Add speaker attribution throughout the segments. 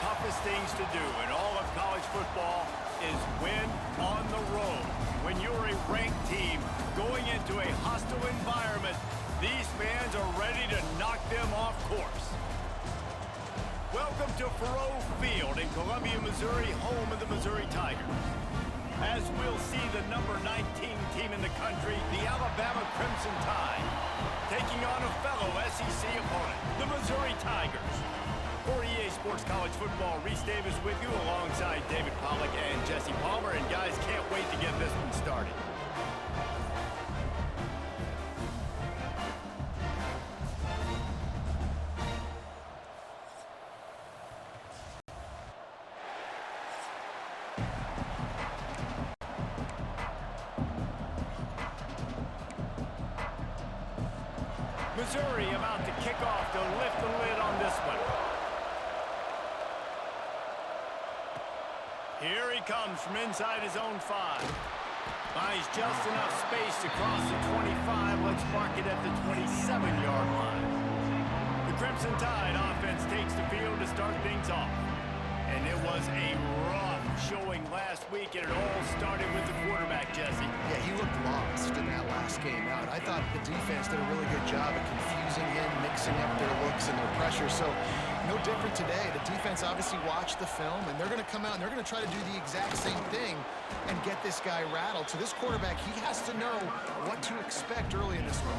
Speaker 1: toughest things to do in all of college football is win on the road. When you're a ranked team going into a hostile environment, these fans are ready to knock them off course. Welcome to Faurot Field in Columbia, Missouri, home of the Missouri Tigers. As we'll see the number 19 team in the country, the Alabama Crimson Tide, taking on a fellow SEC opponent, the Missouri Tigers. For EA Sports College Football, Reese Davis with you alongside David Pollack and Jesse Palmer. And guys, can't wait to get this one started. Missouri about to kick off to lift the lid on this one. Here he comes from inside his own 5. Finds just enough space to cross the 25. Let's mark it at the 27-yard line. The Crimson Tide offense takes the field to start things off. And it was a rough showing last week, and it all started with the quarterback, Jesse.
Speaker 2: Yeah, he looked lost in that last game out. I thought the defense did a really good job at confusing him, mixing up their looks and their pressure. So no different today. The defense obviously watched the film, and they're going to come out and they're going to try to do the exact same thing and get this guy rattled. So this quarterback, he has to know what to expect early in this one.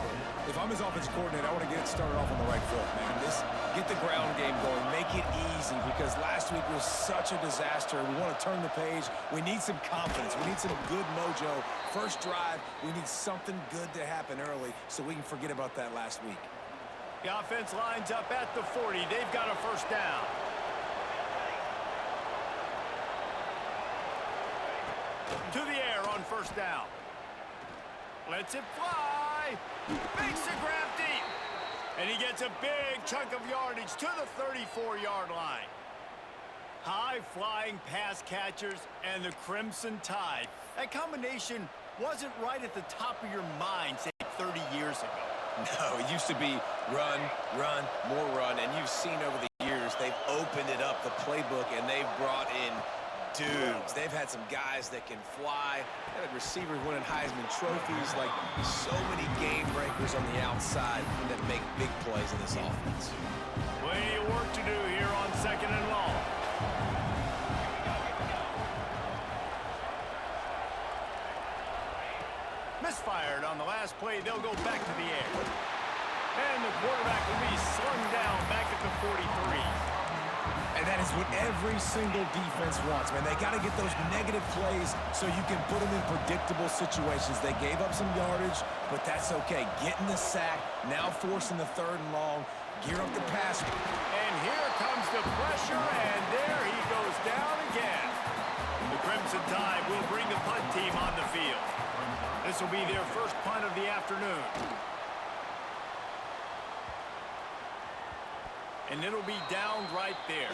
Speaker 3: If I'm his offensive coordinator, I want to get it started off on the right foot, man. Get the ground game going. Make it easy, because last week was such a disaster. We want to turn the page. We need some confidence. We need some good mojo. First drive, we need something good to happen early so we can forget about that last week.
Speaker 1: The offense lines up at the 40. They've got a first down. To the air on first down. Lets it fly. Makes the grab deep. And he gets a big chunk of yardage to the 34-yard line. High-flying pass catchers and the Crimson Tide. That combination wasn't right at the top of your mind, say, 30 years ago.
Speaker 3: No, it used to be run, run, more run, and you've seen over the years they've opened it up, the playbook, and they've brought in dudes. They've had some guys that can fly. They've had receivers winning Heisman trophies, like so many game breakers on the outside that make big plays in this offense.
Speaker 1: Plenty of work to do here on second and long. Misfired on the last play. They'll go back to the air. And the quarterback will be slung down back at the 43.
Speaker 3: And that is what every single defense wants, man. They got to get those negative plays so you can put them in predictable situations. They gave up some yardage, but that's okay. Getting the sack, now forcing the third and long, gear up the pass.
Speaker 1: And here comes the pressure, and there he goes down again. The Crimson Tide will bring the punt team on the field. This will be their first punt of the afternoon. And it'll be down right there.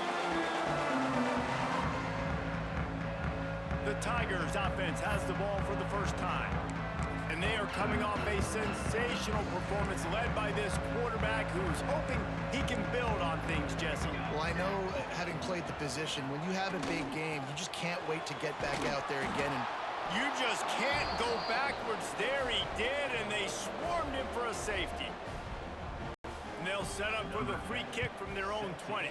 Speaker 1: The Tigers offense has the ball for the first time. And they are coming off a sensational performance led by this quarterback who's hoping he can build on things, Jesse.
Speaker 2: Well, I know, having played the position, when you have a big game, you just can't wait to get back out there again. And
Speaker 1: you just can't go backwards. There he did, and they swarmed him for a safety. And they'll set up for the free kick from their own 20.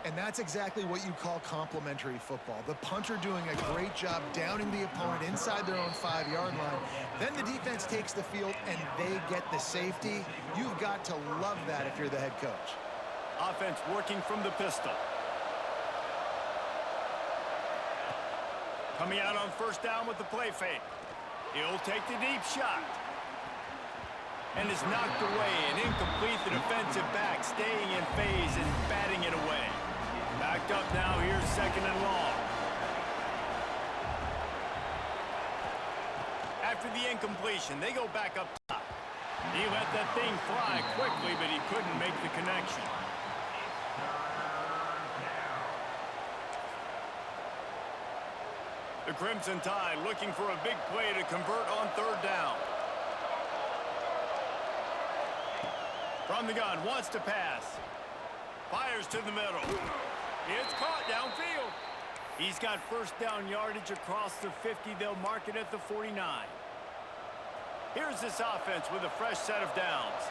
Speaker 2: And that's exactly what you call complementary football. The punter doing a great job downing the opponent inside their own 5-yard line. Then the defense takes the field, and they get the safety. You've got to love that if you're the head coach.
Speaker 1: Offense working from the pistol. Coming out on first down with the play fake. He'll take the deep shot. And is knocked away and incomplete. The defensive back staying in phase and batting it away. Backed up now, here's second and long. After the incompletion, they go back up top. He let that thing fly quickly, but he couldn't make the connection. The Crimson Tide looking for a big play to convert on third down. From the gun, wants to pass. Fires to the middle. It's caught downfield. He's got first down yardage across the 50. They'll mark it at the 49. Here's this offense with a fresh set of downs.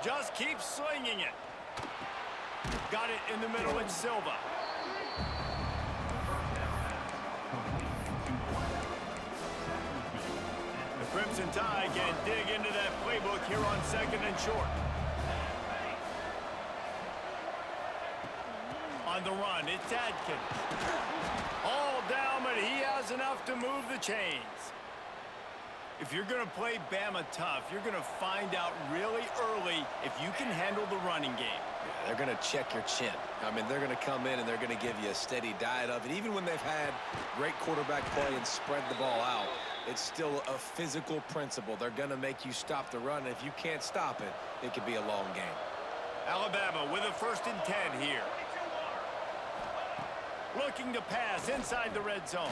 Speaker 1: Just keep slinging it. Got it in the middle with Silva. The Crimson Tide can dig into that playbook here on 2nd and short. On the run, it's Adkins. All down, but he has enough to move the chains. If you're going to play Bama tough, you're going to find out really early if you can handle the running game.
Speaker 3: Yeah, they're going to check your chin. I mean, they're going to come in and they're going to give you a steady diet of it. Even when they've had great quarterback play and spread the ball out, it's still a physical principle. They're going to make you stop the run. And if you can't stop it, it could be a long game.
Speaker 1: Alabama with a 1st and 10 here. Looking to pass inside the red zone.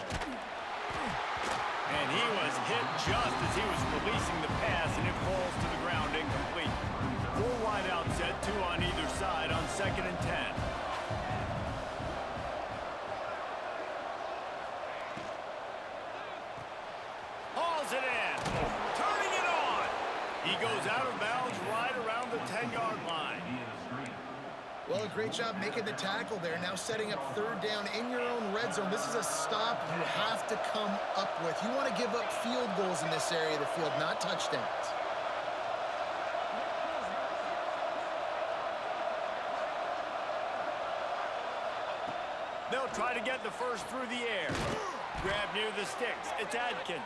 Speaker 1: And he was hit just as he was releasing the pass, and it falls to the ground incomplete. 4 wide out set, 2 on either side on 2nd and 10. Hauls it in. Turning it on. He goes out of bounds right around the 10-yard line.
Speaker 2: Well, a great job making the tackle there. Now setting up 3rd down in your own red zone. This is a stop you have to come up with. You want to give up field goals in this area of the field, not touchdowns.
Speaker 1: They'll try to get the first through the air. Grab near the sticks. It's Adkins.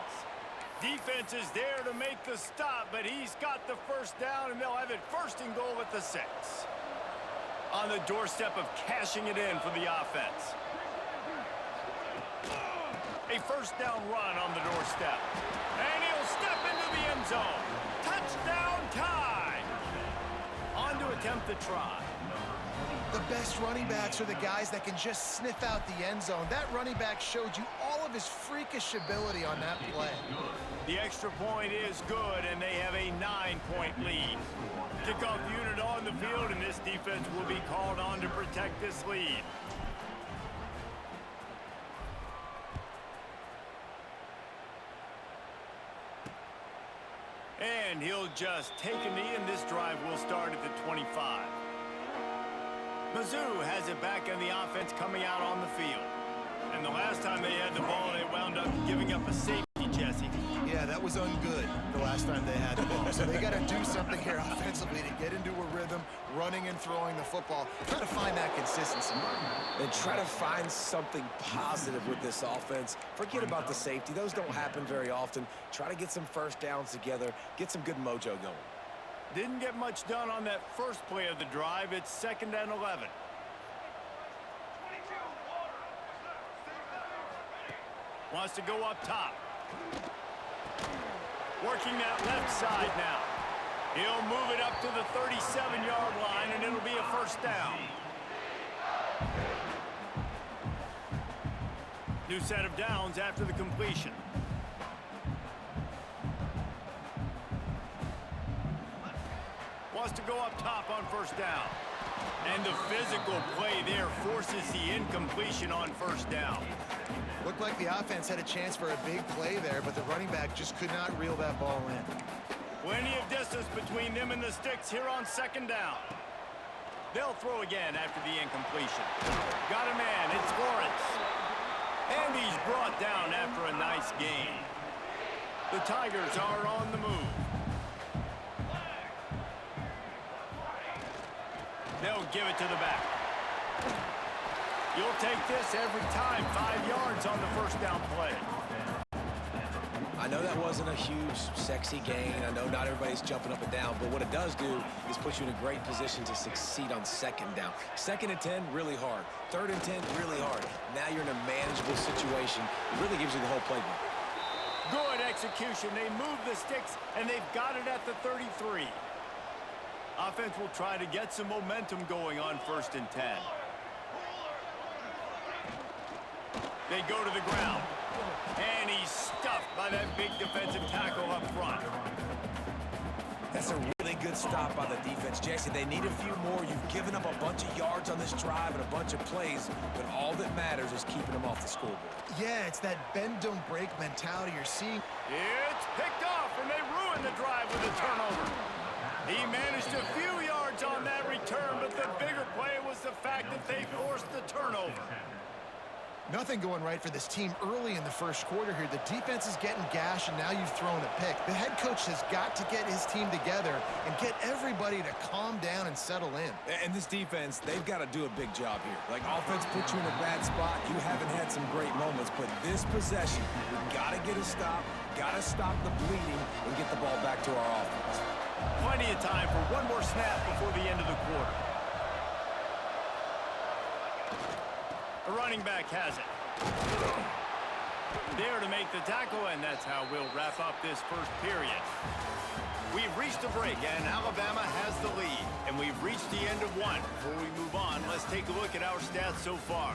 Speaker 1: Defense is there to make the stop, but he's got the first down, and they'll have it 1st and goal at the 6. On the doorstep of cashing it in for the offense. A 1st down run on the doorstep. And he'll step into the end zone. Touchdown Tide. On to attempt the try.
Speaker 2: The best running backs are the guys that can just sniff out the end zone. That running back showed you all of his freakish ability on that play.
Speaker 1: The extra point is good, and they have a 9-point lead. Kickoff unit on the field, and this defense will be called on to protect this lead. And he'll just take a knee, and this drive will start at the 25. Mizzou has it back in the offense coming out on the field. And the last time they had the ball, they wound up giving up a safety, Jesse.
Speaker 2: Yeah, that was ungood the last time they had the ball. So they got to do something here offensively to get into a rhythm, running and throwing the football. Try to find that consistency.
Speaker 3: And try to find something positive with this offense. Forget about the safety. Those don't happen very often. Try to get some first downs together. Get some good mojo going.
Speaker 1: Didn't get much done on that first play of the drive. It's 2nd and 11. Wants to go up top. Working that left side now. He'll move it up to the 37-yard line, and it'll be a 1st down. New set of downs after the completion. Wants to go up top on 1st down. And the physical play there forces the incompletion on 1st down.
Speaker 2: Looked like the offense had a chance for a big play there, but the running back just could not reel that ball in.
Speaker 1: Plenty of distance between them and the sticks here on 2nd down. They'll throw again after the incompletion. Got a man, it's Lawrence. And he's brought down after a nice gain. The Tigers are on the move. They'll give it to the back. You'll take this every time. 5 yards on the 1st down play.
Speaker 3: I know that wasn't a huge, sexy gain. I know not everybody's jumping up and down, but what it does do is put you in a great position to succeed on 2nd down. 2nd and 10, really hard. 3rd and 10, really hard. Now you're in a manageable situation. It really gives you the whole playbook.
Speaker 1: Good execution. They move the sticks, and they've got it at the 33. Offense will try to get some momentum going on 1st and 10. They go to the ground. And he's stuffed by that big defensive tackle up front.
Speaker 3: That's a really good stop by the defense, Jesse. They need a few more. You've given up a bunch of yards on this drive and a bunch of plays, but all that matters is keeping them off the scoreboard.
Speaker 2: Yeah, it's that bend, don't break mentality you're seeing.
Speaker 1: It's picked off, and they ruined the drive with a turnover. He managed a few yards on that return, but the bigger play was the fact that they forced the turnover.
Speaker 2: Nothing going right for this team early in the first quarter here. The defense is getting gashed, and now you've thrown a pick. The head coach has got to get his team together and get everybody to calm down and settle in.
Speaker 3: And this defense, they've got to do a big job here. Like, offense put you in a bad spot. You haven't had some great moments, but this possession, we've got to get a stop, got to stop the bleeding, and get the ball back to our offense.
Speaker 1: Plenty of time for one more snap before the end of the quarter. The running back has it. There to make the tackle, and that's how we'll wrap up this first period. We've reached a break, and Alabama has the lead. And we've reached the end of one. Before we move on, let's take a look at our stats so far.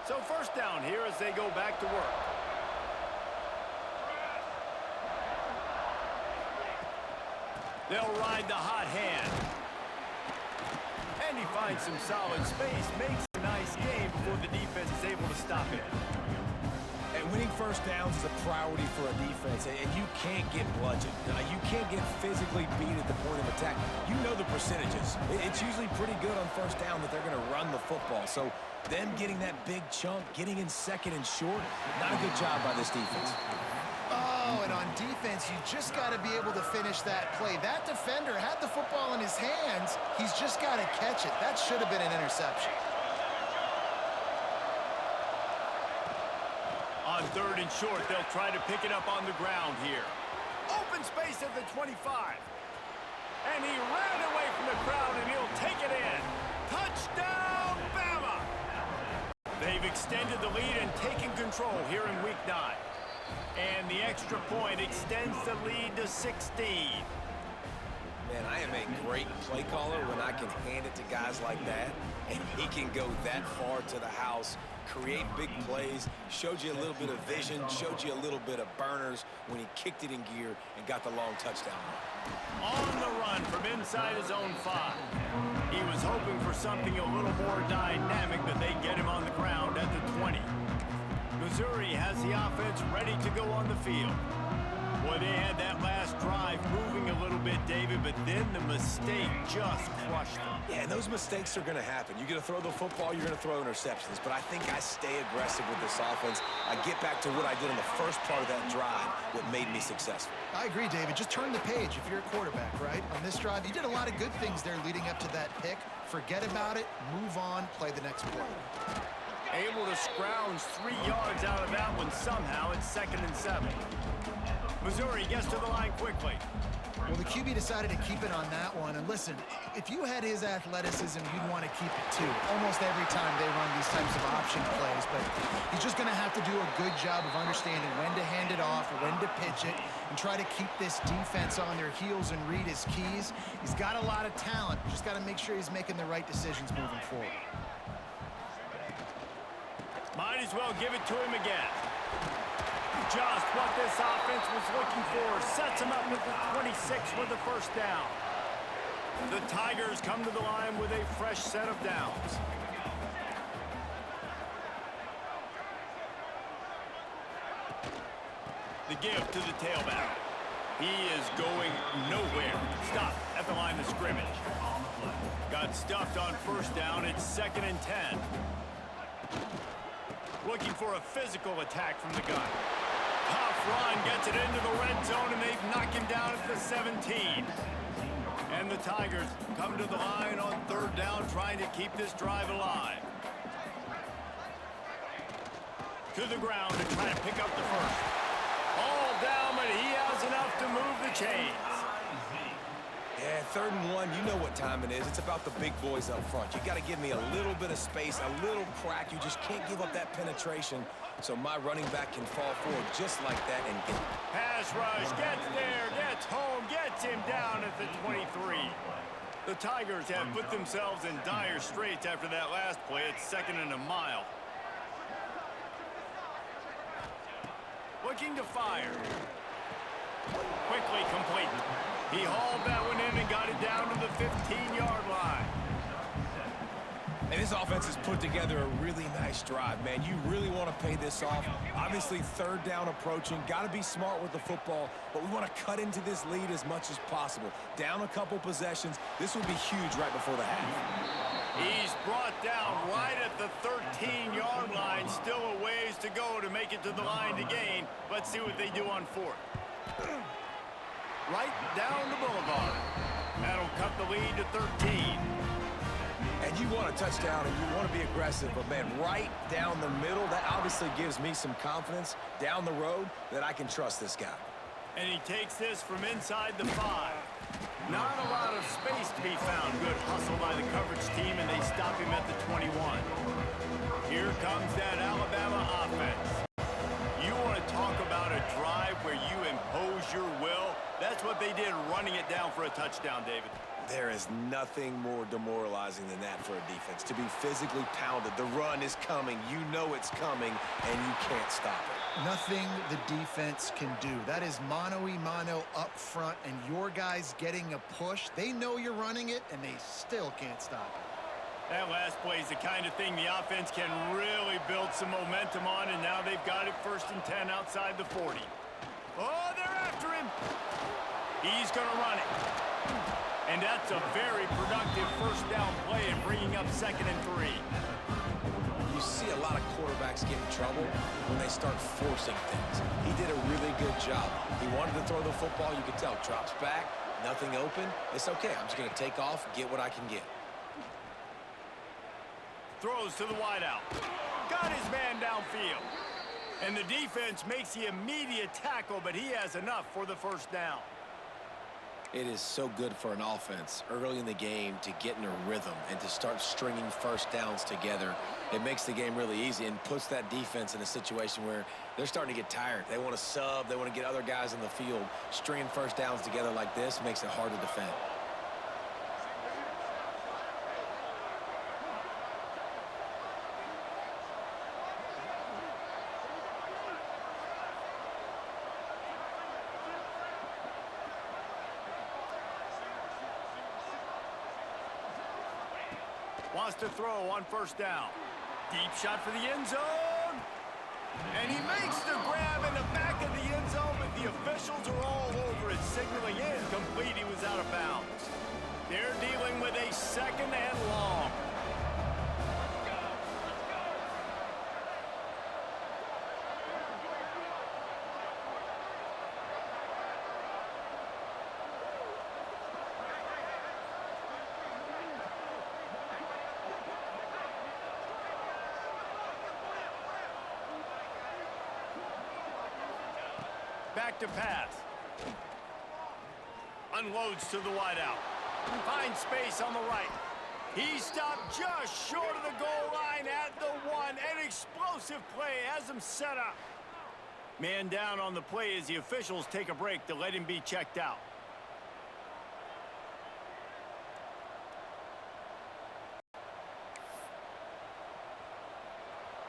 Speaker 1: So first down here as they go back to work. They'll ride the hot hand. And he finds some solid space, makes a nice game before the defense is able to stop it.
Speaker 3: And winning first downs is a priority for a defense, and you can't get bludgeoned. You can't get physically beat at the point of attack. You know the percentages. It's usually pretty good on first down that they're going to run the football. So them getting that big chunk, getting in second and short, not a good job by this defense.
Speaker 2: Oh, and on defense, you just got to be able to finish that play. That defender had the football in his hands. He's just got to catch it. That should have been an interception.
Speaker 1: On third and short, they'll try to pick it up on the ground here. Open space at the 25. And he ran away from the crowd, and he'll take it in. Touchdown, Bama! They've extended the lead and taken control here in Week 9. And the extra point extends the lead to 16.
Speaker 3: Man, I am a great play caller when I can hand it to guys like that, and he can go that far to the house, create big plays, showed you a little bit of vision, showed you a little bit of burners when he kicked it in gear and got the long touchdown run.
Speaker 1: On the run from inside his own 5. He was hoping for something a little more dynamic, but they get him on the ground at the 20. Missouri has the offense ready to go on the field. Boy, they had that last drive moving a little bit, David, but then the mistake just crushed them.
Speaker 3: Yeah, and those mistakes are going to happen. You're going to throw the football, you're going to throw interceptions, but I think I stay aggressive with this offense. I get back to what I did on the first part of that drive, what made me successful.
Speaker 2: I agree, David. Just turn the page if you're a quarterback, right? On this drive, you did a lot of good things there leading up to that pick. Forget about it, move on, play the next play.
Speaker 1: Able to scrounge 3 yards out of that one somehow. It's 2nd and 7. Missouri gets to the line quickly.
Speaker 2: Well, the QB decided to keep it on that one. And listen, if you had his athleticism, you'd want to keep it too. Almost every time they run these types of option plays. But he's just going to have to do a good job of understanding when to hand it off, when to pitch it, and try to keep this defense on their heels and read his keys. He's got a lot of talent. Just got to make sure he's making the right decisions moving forward.
Speaker 1: Might as well give it to him again. Just what this offense was looking for. Sets him up with the 26 for the first down. The Tigers come to the line with a fresh set of downs. The give to the tailback. He is going nowhere. Stop at the line of scrimmage. Got stuffed on first down. It's 2nd and 10. Looking for a physical attack from the gun. Tough run, gets it into the red zone, and they knock him down at the 17. And the Tigers come to the line on third down, trying to keep this drive alive. To the ground to try to pick up the first. All down, but he has enough to move the chains.
Speaker 3: Yeah, 3rd and 1, you know what time it is. It's about the big boys up front. You got to give me a little bit of space, a little crack. You just can't give up that penetration so my running back can fall forward just like that and get it.
Speaker 1: Pass rush, gets there, gets home, gets him down at the 23. The Tigers have put themselves in dire straits after that last play. It's 2nd and a mile. Looking to fire. Quickly complete. He hauled that one in and got it down to the 15-yard line.
Speaker 3: And this offense has put together a really nice drive, man. You really want to pay this off. Obviously, 3rd down approaching. Got to be smart with the football, but we want to cut into this lead as much as possible. Down a couple possessions. This will be huge right before the half.
Speaker 1: He's brought down right at the 13-yard line. Still a ways to go to make it to the line to gain. Let's see what they do on 4th. Right down the boulevard. That'll cut the lead to 13.
Speaker 3: And you want a touchdown and you want to be aggressive, but, man, right down the middle, that obviously gives me some confidence down the road that I can trust this guy.
Speaker 1: And he takes this from inside the 5. Not a lot of space to be found. Good hustle by the coverage team, and they stop him at the 21. Here comes that Alabama offense. You want to talk about a drive where you impose your will? That's what they did, running it down for a touchdown, David.
Speaker 3: There is nothing more demoralizing than that for a defense, to be physically pounded. The run is coming. You know it's coming, and you can't stop it.
Speaker 2: Nothing the defense can do. That is mano-a-mano up front, and your guys getting a push. They know you're running it, and they still can't stop it.
Speaker 1: That last play is the kind of thing the offense can really build some momentum on, and now they've got it 1st and 10 outside the 40. Oh, they're after him. He's going to run it. And that's a very productive 1st down play and bringing up 2nd and 3.
Speaker 3: You see a lot of quarterbacks get in trouble when they start forcing things. He did a really good job. He wanted to throw the football. You could tell. Drops back, nothing open. It's okay. I'm just going to take off, get what I can get.
Speaker 1: Throws to the wideout. Got his man downfield. And the defense makes the immediate tackle, but he has enough for the 1st down.
Speaker 3: It is so good for an offense early in the game to get in a rhythm and to start stringing 1st downs together. It makes the game really easy and puts that defense in a situation where they're starting to get tired. They want to sub. They want to get other guys in the field. Stringing 1st downs together like this makes it hard to defend.
Speaker 1: Wants to throw on 1st down. Deep shot for the end zone. And he makes the grab in the back of the end zone, but the officials are all over it, signaling incomplete. He was out of bounds. They're dealing with a 2nd and long. Back to pass. Unloads to the wideout. Finds space on the right. He stopped just short of the goal line at the 1. An explosive play has him set up. Man down on the play as the officials take a break to let him be checked out.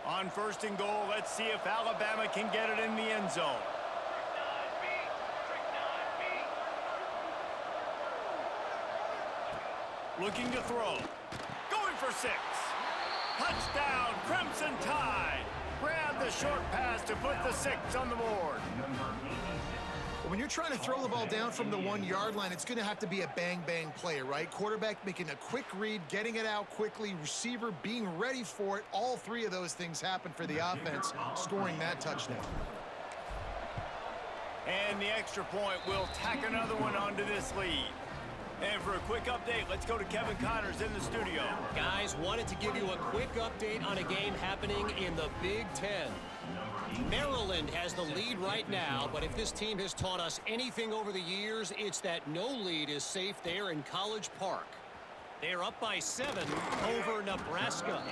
Speaker 1: On 1st and goal, let's see if Alabama can get it in the end zone. Looking to throw. Going for 6. Touchdown, Crimson Tide. Grab the short pass to put the 6 on the board.
Speaker 2: When you're trying to throw the ball down from the 1-yard line, it's going to have to be a bang-bang play, right? Quarterback making a quick read, getting it out quickly, receiver being ready for it. All 3 of those things happen for the offense, scoring that touchdown.
Speaker 1: And the extra point will tack another one onto this lead. And for a quick update, let's go to Kevin Connors in the studio.
Speaker 4: Guys, wanted to give you a quick update on a game happening in the Big Ten. Maryland has the lead right now, but if this team has taught us anything over the years, it's that no lead is safe there in College Park. They're up by 7 over Nebraska.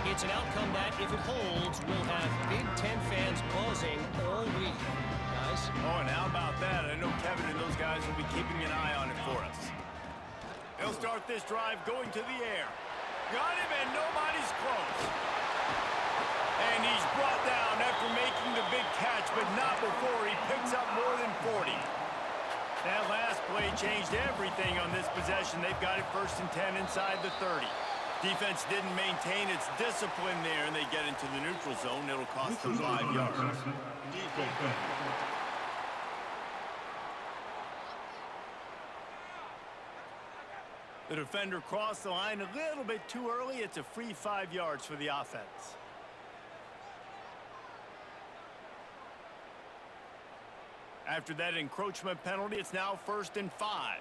Speaker 4: It's an outcome that, if it holds, will have Big Ten fans buzzing all week. Guys?
Speaker 1: Oh, and how about that? I know Kevin and those guys will be keeping an eye on it for us. They'll start this drive going to the air. Got him, and nobody's close. And he's brought down after making the big catch, but not before he picks up more than 40. That last play changed everything on this possession. They've got it 1st and 10 inside the 30. Defense didn't maintain its discipline there, and they get into the neutral zone. It'll cost them 5 yards. The defender crossed the line a little bit too early. It's a free 5 yards for the offense. After that encroachment penalty, it's now 1st and 5.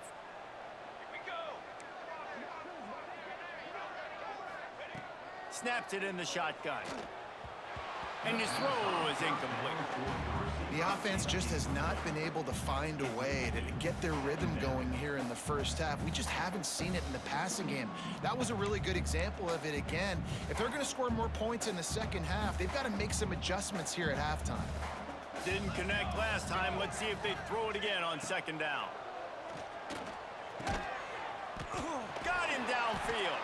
Speaker 1: Snaps it in the shotgun. And his throw is incomplete.
Speaker 2: The offense just has not been able to find a way to get their rhythm going here in the first half. We just haven't seen it in the passing game. That was a really good example of it again. If they're going to score more points in the second half, they've got to make some adjustments here at halftime.
Speaker 1: Didn't connect last time. Let's see if they throw it again on 2nd down. Got him downfield.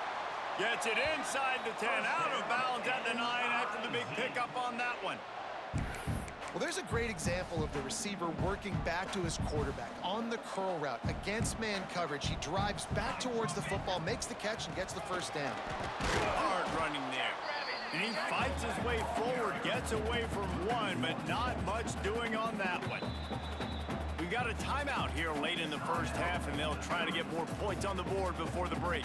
Speaker 1: Gets it inside the 10, out of bounds at the 9 after the big pickup on that one.
Speaker 2: Well, there's a great example of the receiver working back to his quarterback on the curl route against man coverage. He drives back towards the football, makes the catch, and gets the 1st down.
Speaker 1: Hard running there. And he fights his way forward, gets away from one, but not much doing on that one. We got a timeout here late in the first half, and they'll try to get more points on the board before the break.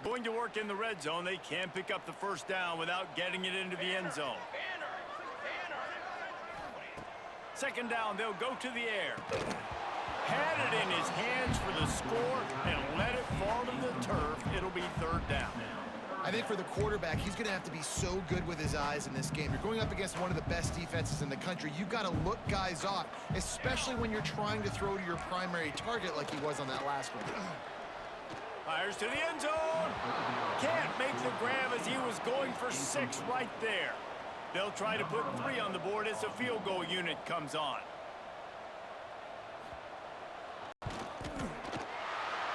Speaker 1: Going to work in the red zone. They can't pick up the 1st down without getting it into the end zone. 2nd down, they'll go to the air. Had it in his hands for the score and let it fall to the turf. It'll be 3rd down.
Speaker 2: I think for the quarterback, he's going to have to be so good with his eyes in this game. You're going up against one of the best defenses in the country. You've got to look guys off, especially when you're trying to throw to your primary target like he was on that last one.
Speaker 1: Fires to the end zone. Can't make the grab as he was going for 6 right there. They'll try to put 3 on the board as the field goal unit comes on.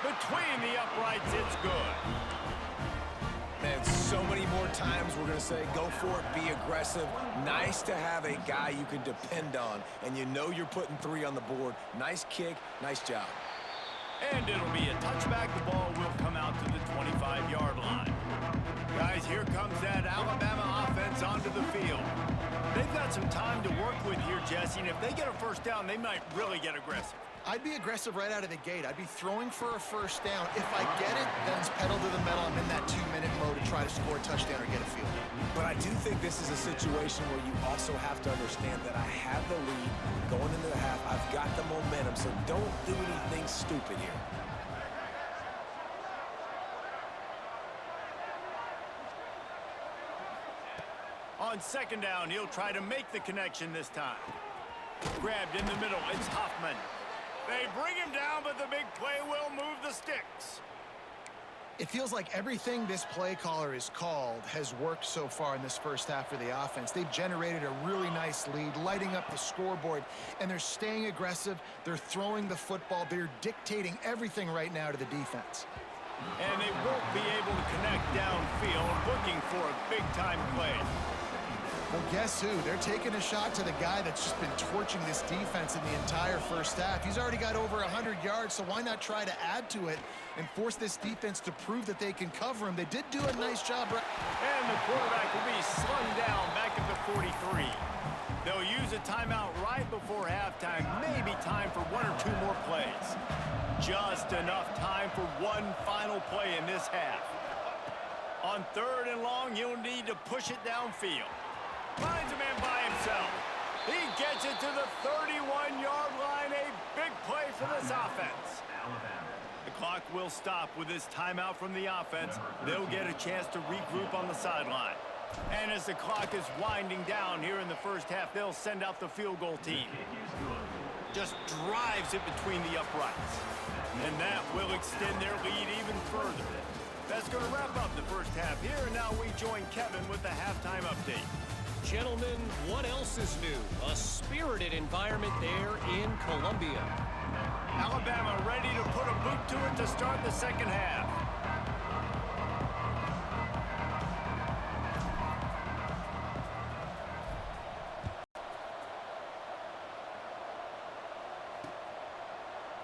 Speaker 1: Between the uprights, it's good.
Speaker 3: And so many more times we're going to say, go for it, be aggressive. Nice to have a guy you can depend on, and you know you're putting 3 on the board. Nice kick, nice job.
Speaker 1: And it'll be a touchback. The ball will come out to the 25-yard line. Guys, here comes that Alabama offense onto the field. They've got some time to work with here, Jesse, and if they get a 1st down, they might really get aggressive.
Speaker 2: I'd be aggressive right out of the gate. I'd be throwing for a 1st down. If I get it, then it's pedal to the metal. I'm in that 2-minute mode to try to score a touchdown or get a field goal.
Speaker 3: But I do think this is a situation where you also have to understand that I have the lead going into the half. I've got the momentum, so don't do anything stupid here.
Speaker 1: On 2nd down, he'll try to make the connection this time. Grabbed in the middle, it's Hoffman. They bring him down, but the big play will move the sticks.
Speaker 2: It feels like everything this play caller has called has worked so far in this first half for the offense. They've generated a really nice lead, lighting up the scoreboard, and they're staying aggressive. They're throwing the football. They're dictating everything right now to the defense.
Speaker 1: And they won't be able to connect downfield, looking for a big-time play.
Speaker 2: Well, guess who? They're taking a shot to the guy that's just been torching this defense in the entire first half. He's already got over 100 yards, so why not try to add to it and force this defense to prove that they can cover him? They did do a nice job.
Speaker 1: And the quarterback will be slung down back at the 43. They'll use a timeout right before halftime. Maybe time for 1 or 2 more plays. Just enough time for one final play in this half. On 3rd and long, he'll need to push it downfield. Finds a man by himself. He gets it to the 31-yard line. A big play for this offense. The clock will stop with this timeout from the offense. They'll get a chance to regroup on the sideline. And as the clock is winding down here in the first half, they'll send out the field goal team. Just drives it between the uprights. And that will extend their lead even further. That's going to wrap up the first half here, and now we join Kevin with the halftime update.
Speaker 4: Gentlemen, what else is new? A spirited environment there in Columbia.
Speaker 1: Alabama ready to put a boot to it to start the second half.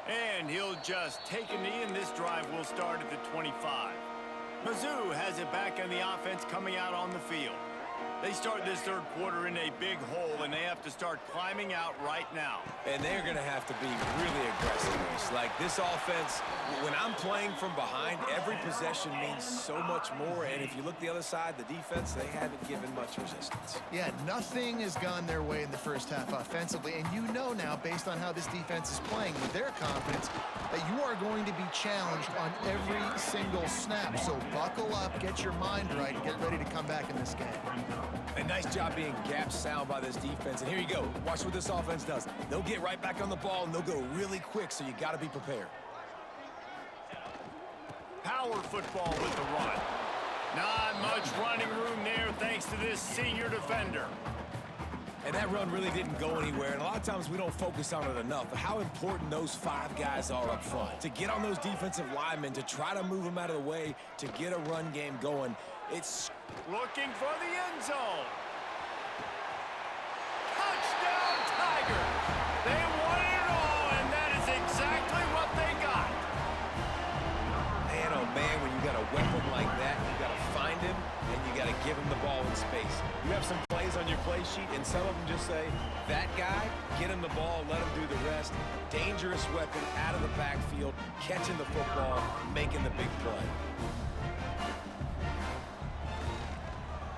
Speaker 1: And he'll just take a knee, and this drive will start at the 25. Mizzou has it back in the offense coming out on the field. They start this third quarter in a big hole, and they have to start climbing out right now.
Speaker 3: And they're going to have to be really aggressive. Like this offense, when I'm playing from behind, every possession means so much more. And if you look the other side, the defense, they haven't given much resistance.
Speaker 2: Yeah, nothing has gone their way in the first half offensively. And you know now, based on how this defense is playing with their confidence, that you are going to be challenged on every single snap. So buckle up, get your mind right, and get ready to come back in this game.
Speaker 3: A nice job being gap sound by this defense. And here you go. Watch what this offense does. They'll get right back on the ball, and they'll go really quick, so you got to be prepared.
Speaker 1: Power football with the run. Not much running room there thanks to this senior defender.
Speaker 3: And that run really didn't go anywhere. And a lot of times we don't focus on it enough. But how important those 5 guys are up front. To get on those defensive linemen, to try to move them out of the way, to get a run game going. It's
Speaker 1: looking for the end zone. Touchdown, Tigers! They won it all, and that is exactly what they got.
Speaker 3: Man, oh man, when you got a weapon like that, you got to find him, and you got to give him the ball in space. You have some plays on your play sheet, and some of them just say, that guy, get him the ball, let him do the rest. Dangerous weapon out of the backfield, catching the football, making the big play.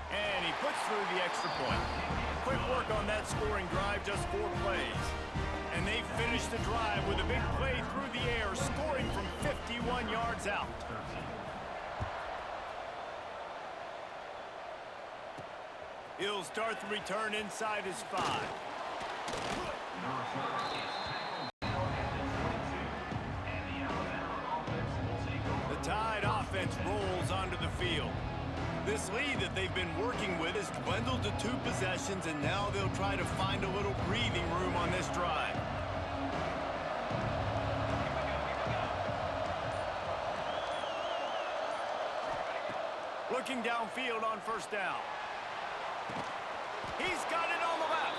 Speaker 1: And he puts through the extra point. Quick work on that scoring drive, just 4 plays. And they finish the drive with a big play through the air, scoring from 51 yards out. He'll start the return inside his 5. The Tide offense rolls onto the field. This lead that they've been working with is dwindled to 2 possessions, and now they'll try to find a little breathing room on this drive. Looking downfield on first down. He's got it on the left.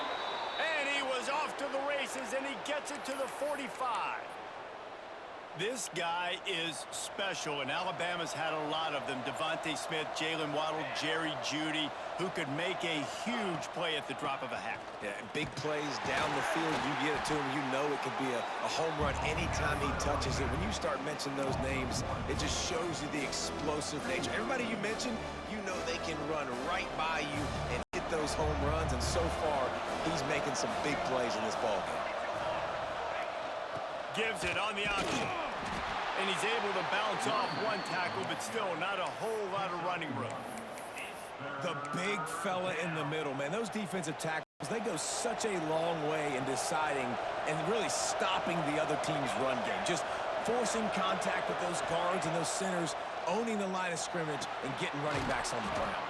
Speaker 1: And he was off to the races, and he gets it to the 45. This guy is special, and Alabama's had a lot of them. Devontae Smith, Jalen Waddle, Jerry Jeudy, who could make a huge play at the drop of a hat.
Speaker 3: Yeah, big plays down the field. You get it to him, you know it could be a home run anytime he touches it. When you start mentioning those names, it just shows you the explosive nature. Everybody you mentioned, you know they can run right by you and hit those home runs, and so far, he's making some big plays in this ballgame.
Speaker 1: Gives it on the option. And he's able to bounce off 1 tackle, but still not a whole lot of running room.
Speaker 3: The big fella in the middle, man. Those defensive tackles, they go such a long way in deciding and really stopping the other team's run game. Just forcing contact with those guards and those centers, owning the line of scrimmage, and getting running backs on the ground.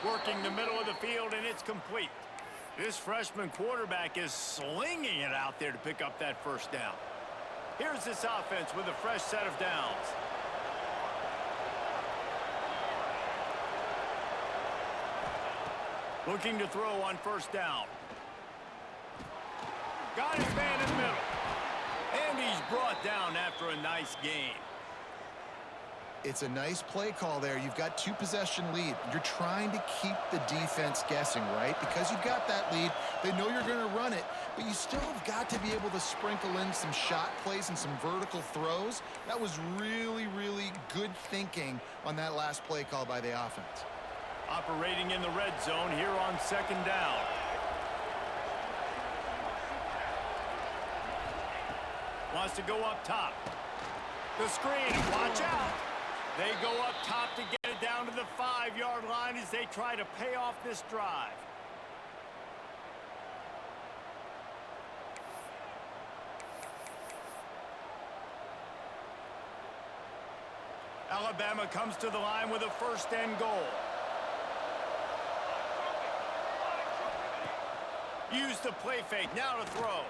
Speaker 1: Working the middle of the field, and it's complete. This freshman quarterback is slinging it out there to pick up that first down. Here's this offense with a fresh set of downs. Looking to throw on first down. Got his man in the middle. And he's brought down after a nice gain.
Speaker 2: It's a nice play call there. You've got 2-possession lead. You're trying to keep the defense guessing, right? Because you've got that lead. They know you're going to run it, but you still have got to be able to sprinkle in some shot plays and some vertical throws. That was really, really good thinking on that last play call by the offense.
Speaker 1: Operating in the red zone here on second down. Wants to go up top. The screen, watch out. They go up top to get it down to the 5-yard line as they try to pay off this drive. Alabama comes to the line with a first and goal. Use the play fake, now to throw.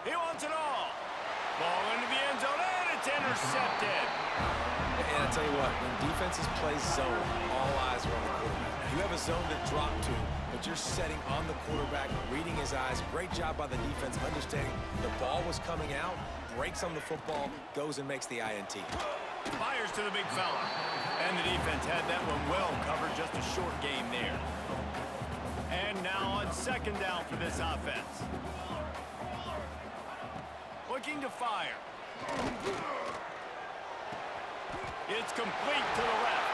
Speaker 1: He wants it all. Ball into the end zone, and it's intercepted.
Speaker 3: And I tell you what, when defenses play zone, all eyes are on the quarterback. You have a zone to drop to, but you're setting on the quarterback, reading his eyes. Great job by the defense, understanding the ball was coming out, breaks on the football, goes and makes the INT.
Speaker 1: Fires to the big fella. And the defense had that one well covered, just a short game there. And now on second down for this offense. Looking to fire. It's complete to the left.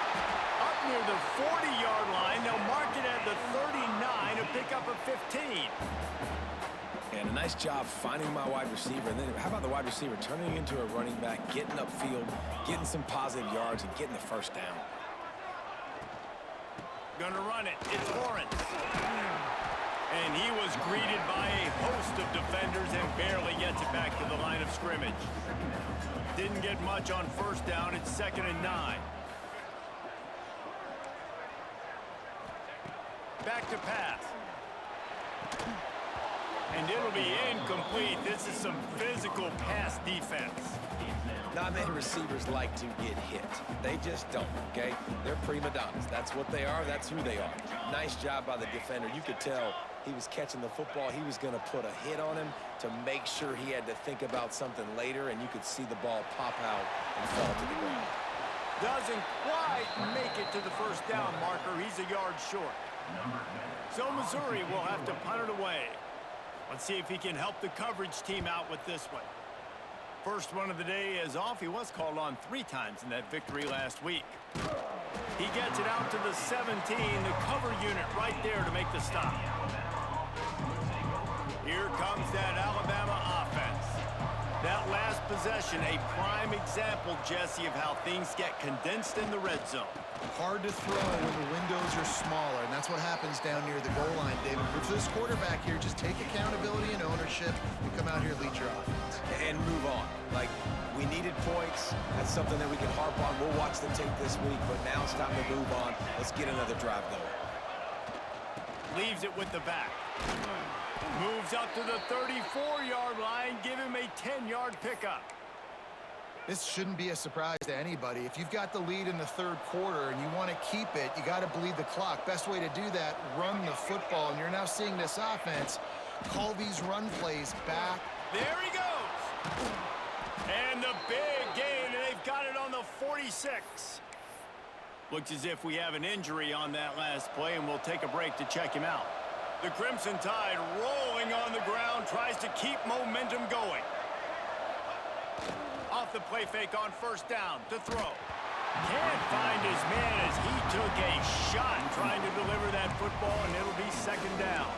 Speaker 1: Up near the 40-yard line. They'll mark it at the 39, a pickup of 15.
Speaker 3: And a nice job finding my wide receiver. And then how about the wide receiver turning into a running back, getting upfield, getting some positive yards, and getting the first down.
Speaker 1: Gonna run it. It's Lawrence. And he was greeted by a host of defenders and barely gets it back to the line of scrimmage. Didn't get much on first down. It's 2nd and 9. Back to pass. And it'll be incomplete. This is some physical pass defense.
Speaker 3: Not many receivers like to get hit. They just don't, okay? They're prima donnas. That's what they are. That's who they are. Nice job by the defender. You could tell he was catching the football. He was going to put a hit on him to make sure he had to think about something later, and you could see the ball pop out and fall to the ground.
Speaker 1: Doesn't quite make it to the first down marker. He's a yard short. So Missouri will have to punt it away. Let's see if he can help the coverage team out with this one. First one of the day is off. He was called on 3 times in that victory last week. He gets it out to the 17, the cover unit right there to make the stop. Here comes that Alabama offense. That last possession, a prime example, Jesse, of how things get condensed in the red zone.
Speaker 2: Hard to throw when the windows are smaller, and that's what happens down near the goal line, David. But for this quarterback here, just take accountability and ownership and come out here and lead your offense.
Speaker 3: And move on. Like, we needed points. That's something that we can harp on. We'll watch the tape this week, but now it's time to move on. Let's get another drive going.
Speaker 1: Leaves it with the back. Moves up to the 34-yard line. Give him a 10-yard pickup.
Speaker 2: This shouldn't be a surprise to anybody. If you've got the lead in the third quarter and you want to keep it, you got to bleed the clock. Best way to do that, run the football. And you're now seeing this offense call these run plays back.
Speaker 1: There he goes. And the big gain, and they've got it on the 46. Looks as if we have an injury on that last play, and we'll take a break to check him out. The Crimson Tide rolling on the ground, tries to keep momentum going. Off the play fake on first down to throw. Can't find his man as he took a shot trying to deliver that football, and it'll be 2nd down.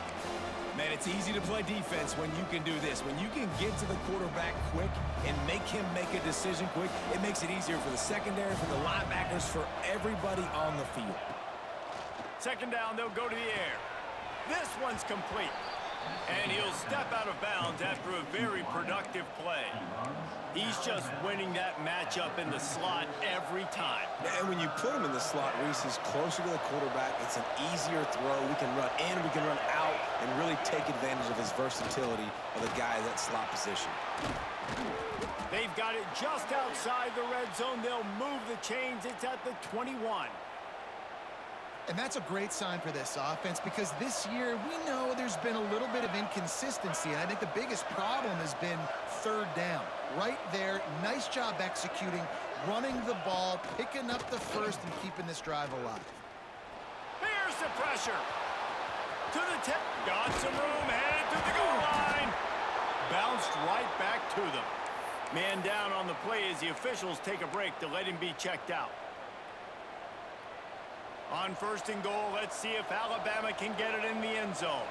Speaker 3: Man, it's easy to play defense when you can do this. When you can get to the quarterback quick and make him make a decision quick, it makes it easier for the secondary, for the linebackers, for everybody on the field.
Speaker 1: 2nd down, they'll go to the air. This one's complete. And he'll step out of bounds after a very productive play. He's just winning that matchup in the slot every time.
Speaker 3: And when you put him in the slot, Reese, is closer to the quarterback. It's an easier throw. We can run in, we can run out, and really take advantage of his versatility of the guy in that slot position.
Speaker 1: They've got it just outside the red zone. They'll move the chains. It's at the 21.
Speaker 2: And that's a great sign for this offense because this year we know there's been a little bit of inconsistency. And I think the biggest problem has been third down. Right there, nice job executing, running the ball, picking up the first, and keeping this drive alive.
Speaker 1: Here's the pressure. To the tip. Got some room, headed to the goal line. Bounced right back to them. Man down on the play as the officials take a break to let him be checked out. On 1st and goal, let's see if Alabama can get it in the end zone.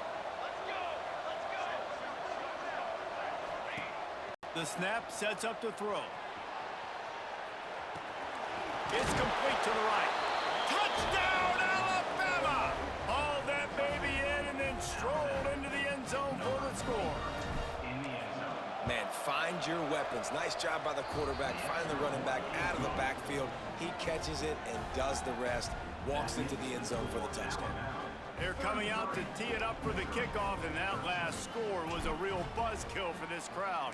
Speaker 1: The snap sets up to throw. It's complete to the right. Touchdown, Alabama! Hauled that baby in and then strolled into the end zone for the score.
Speaker 3: Man, Find your weapons. Nice job by the quarterback. Find the running back out of the backfield. He catches it and does the rest. Walks into the end zone for the touchdown.
Speaker 1: They're coming out to tee it up for the kickoff, and that last score was a real buzzkill for this crowd.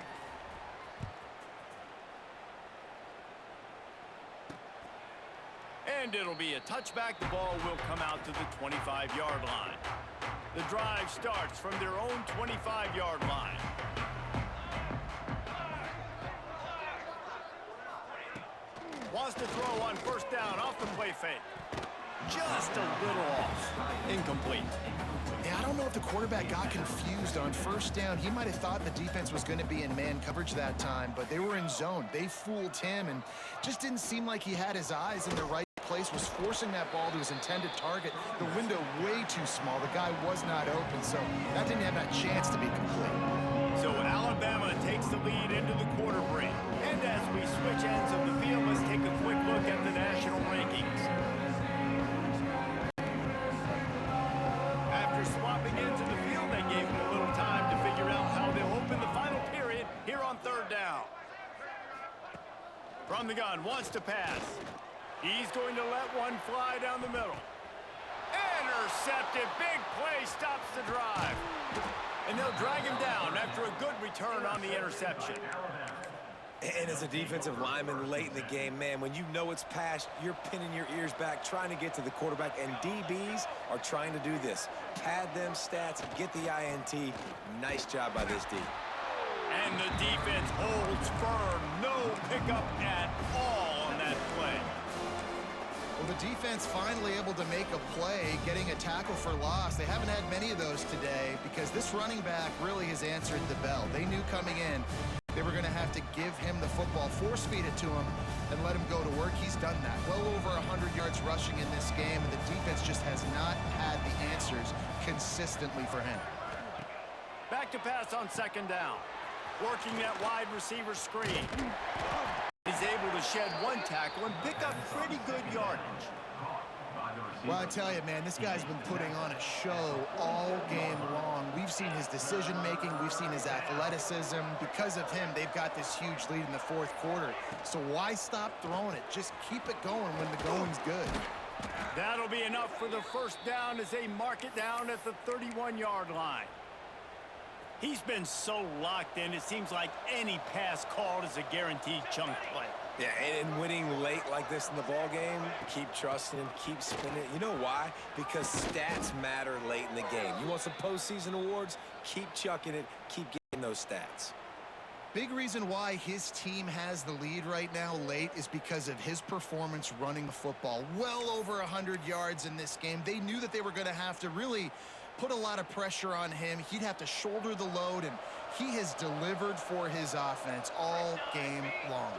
Speaker 1: And it'll be a touchback. The ball will come out to the 25-yard line. The drive starts from their own 25-yard line. Wants to throw on first down off the play fake. Just a little off. Incomplete.
Speaker 2: Yeah, I don't know if the quarterback got confused on first down. He might have thought the defense was going to be in man coverage that time, but they were in zone. They fooled him and just didn't seem like he had his eyes in the right place, was forcing that ball to his intended target. The window way too small. The guy was not open, so that didn't have that chance to be complete.
Speaker 1: So Alabama takes the lead into the quarter break. And as we switch ends of the field, let's take a quick look at the national rankings. After swapping into the field, they gave him a little time to figure out how they'll open the final period here on third down. From the gun, wants to pass. He's going to let one fly down the middle. Intercepted. Big play stops the drive. And they'll drag him down after a good return on the interception.
Speaker 3: And as a defensive lineman late in the game, man, when you know it's passed, you're pinning your ears back, trying to get to the quarterback, and DBs are trying to do this. Pad them stats, get the INT. Nice job by this D.
Speaker 1: And the defense holds firm. No pickup at all on that play.
Speaker 2: Well, the defense finally able to make a play, getting a tackle for loss. They haven't had many of those today because this running back really has answered the bell. They knew coming in they were going to have to give him the football, force feed it to him, and let him go to work. He's done that. Well over 100 yards rushing in this game, and the defense just has not had the answers consistently for him.
Speaker 1: Back to pass on second down. Working that wide receiver screen. He's able to shed one tackle and pick up pretty good yardage.
Speaker 2: Well, I tell you, man, this guy's been putting on a show all game long. We've seen his decision-making. We've seen his athleticism. Because of him, they've got this huge lead in the fourth quarter. So why stop throwing it? Just keep it going when the going's good.
Speaker 1: That'll be enough for the first down as they mark it down at the 31-yard line. He's been so locked in, it seems like any pass called is a guaranteed chunk play.
Speaker 3: Yeah, and winning late like this in the ball game, keep trusting him, keep spinning. You know why? Because stats matter late in the game. You want some postseason awards? Keep chucking it, keep getting those stats.
Speaker 2: Big reason why his team has the lead right now late is because of his performance running the football. Well over 100 yards in this game. They knew that they were going to have to really put a lot of pressure on him. He'd have to shoulder the load, and he has delivered for his offense all game long.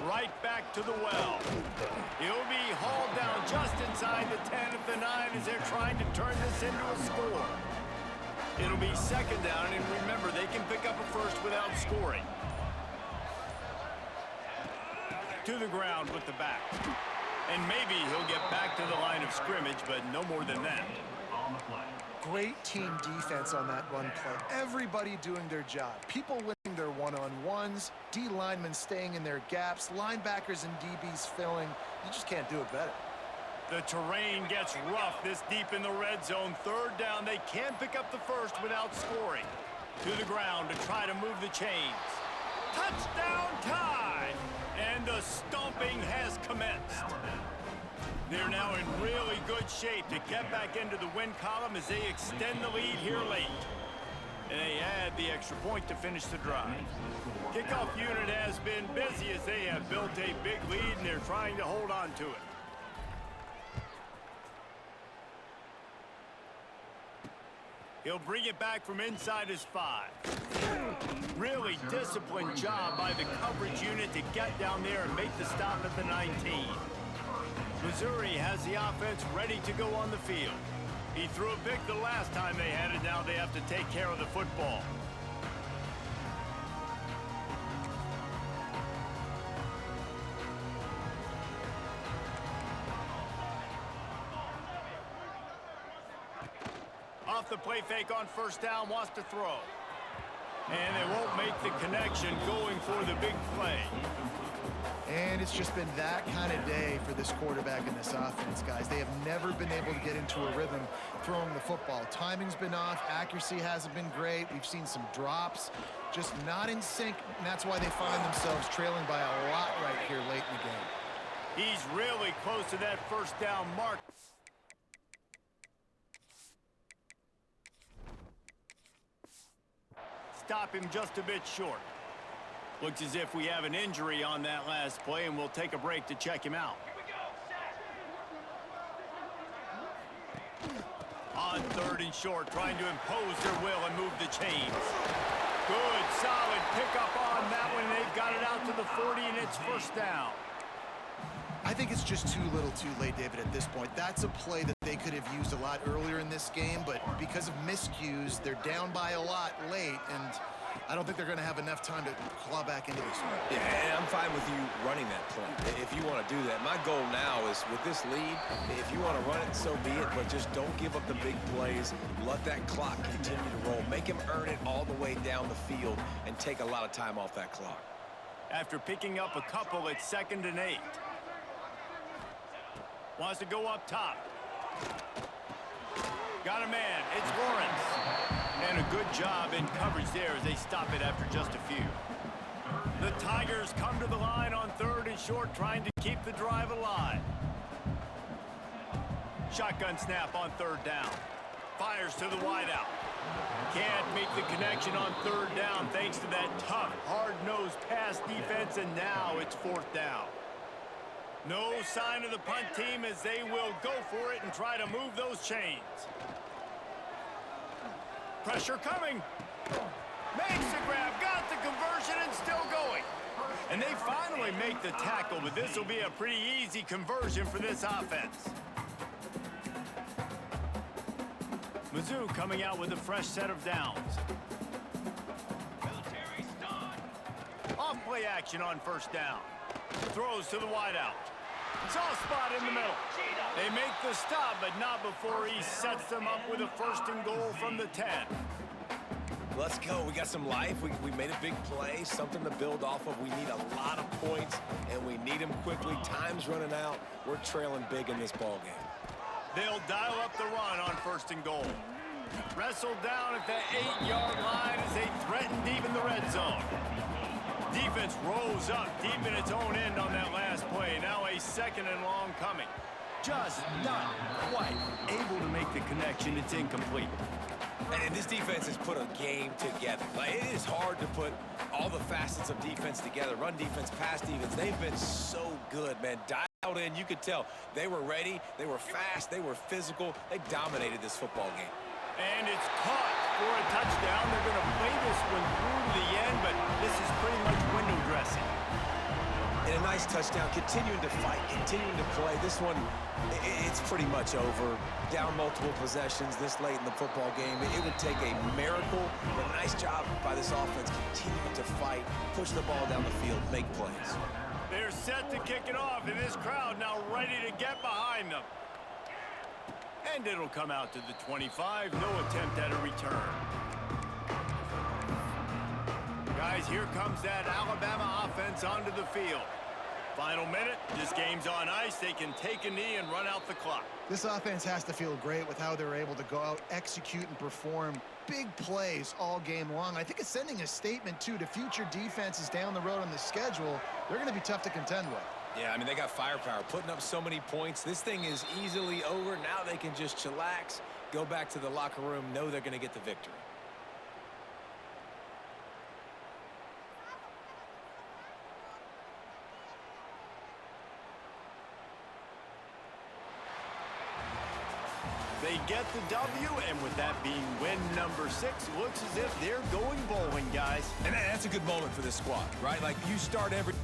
Speaker 1: Right back to the well. He'll be hauled down just inside the 10 at the 9 as they're trying to turn this into a score. It'll be second down, and remember, they can pick up a first without scoring. To the ground with the back. And maybe he'll get back to the line of scrimmage, but no more than that.
Speaker 2: Great team defense on that run play. Everybody doing their job. People winning their one-on-ones, D linemen staying in their gaps, linebackers and DBs filling. You just can't do it better.
Speaker 1: The terrain gets rough this deep in the red zone. Third down, they can't pick up the first without scoring. To the ground to try to move the chains. Touchdown tie! And the stomping has commenced. They're now in really good shape to get back into the win column as they extend the lead here late. And they add the extra point to finish the drive. Kickoff unit has been busy as they have built a big lead and they're trying to hold on to it. He'll bring it back from inside his 5. Really disciplined job by the coverage unit to get down there and make the stop at the 19. Missouri has the offense ready to go on the field. He threw a pick the last time they had it. Now they have to take care of the football. Off the play fake on first down, wants to throw. And they won't make the connection going for the big play.
Speaker 2: And it's just been that kind of day for this quarterback and this offense, guys. They have never been able to get into a rhythm throwing the football. Timing's been off. Accuracy hasn't been great. We've seen some drops, just not in sync, and that's why they find themselves trailing by a lot right here late in the game.
Speaker 1: He's really close to that first down mark. Stop him just a bit short. Looks as if we have an injury on that last play, and we'll take a break to check him out. On 3rd and short, trying to impose their will and move the chains. Good, solid pickup on that one. They've got it out to the 40, and it's first down.
Speaker 2: I think it's just too little too late, David, at this point. That's a play that they could have used a lot earlier in this game, but because of miscues, they're down by a lot late, and I don't think they're going to have enough time to claw back into this one.
Speaker 3: Yeah, and I'm fine with you running that play if you want to do that. My goal now is with this lead, if you want to run it, so be it, but just don't give up the big plays. Let that clock continue to roll. Make him earn it all the way down the field and take a lot of time off that clock.
Speaker 1: After picking up a couple, it's 2nd and 8. Wants to go up top. Got a man. It's Lawrence. And a good job in coverage there as they stop it after just a few. The Tigers come to the line on 3rd and short, trying to keep the drive alive. Shotgun snap on 3rd down. Fires to the wideout. Can't make the connection on 3rd down thanks to that tough, hard-nosed pass defense, and now it's 4th down. No sign of the punt team as they will go for it and try to move those chains. Pressure coming. Makes the grab, got the conversion, and still going. And they finally make the tackle, but this will be a pretty easy conversion for this offense. Mizzou coming out with a fresh set of downs. Off play action on 1st down. Throws to the wideout. Soft spot in the middle. They make the stop, but not before he sets them up with a 1st and goal from the 10.
Speaker 3: Let's go. We got some life. We made a big play, something to build off of. We need a lot of points, and we need them quickly. Time's running out. We're trailing big in this ball game.
Speaker 1: They'll dial up the run on 1st and goal. Wrestled down at the 8-yard line as they threaten deep in the red zone. Defense rose up deep in its own end on that last play. Now a 2nd and long coming. Just not quite able to make the connection. It's incomplete.
Speaker 3: And this defense has put a game together. Like, it is hard to put all the facets of defense together. Run defense, pass defense. They've been so good, man. Dialed in. You could tell they were ready. They were fast. They were physical. They dominated this football game.
Speaker 1: And it's caught for a touchdown. They're going to play this one through to the end, but this is pretty much window dressing.
Speaker 3: And a nice touchdown. Continuing to fight, continuing to play. This one, it's pretty much over. Down multiple possessions this late in the football game. It would take a miracle, but nice job by this offense continuing to fight, push the ball down the field, make plays.
Speaker 1: They're set to kick it off, and this crowd now ready to get behind them. And it'll come out to the 25. No attempt at a return. Guys, here comes that Alabama offense onto the field. Final minute. This game's on ice. They can take a knee and run out the clock.
Speaker 2: This offense has to feel great with how they're able to go out, execute, and perform big plays all game long. I think it's sending a statement, too, to future defenses down the road on the schedule. They're going to be tough to contend with.
Speaker 3: Yeah, I mean, they got firepower, putting up so many points. This thing is easily over. Now they can just chillax, go back to the locker room, know they're going to get the victory.
Speaker 1: They get the W, and with that being win number 6, looks as if they're going bowling, guys.
Speaker 3: And that's a good moment for this squad, right? Like, you start every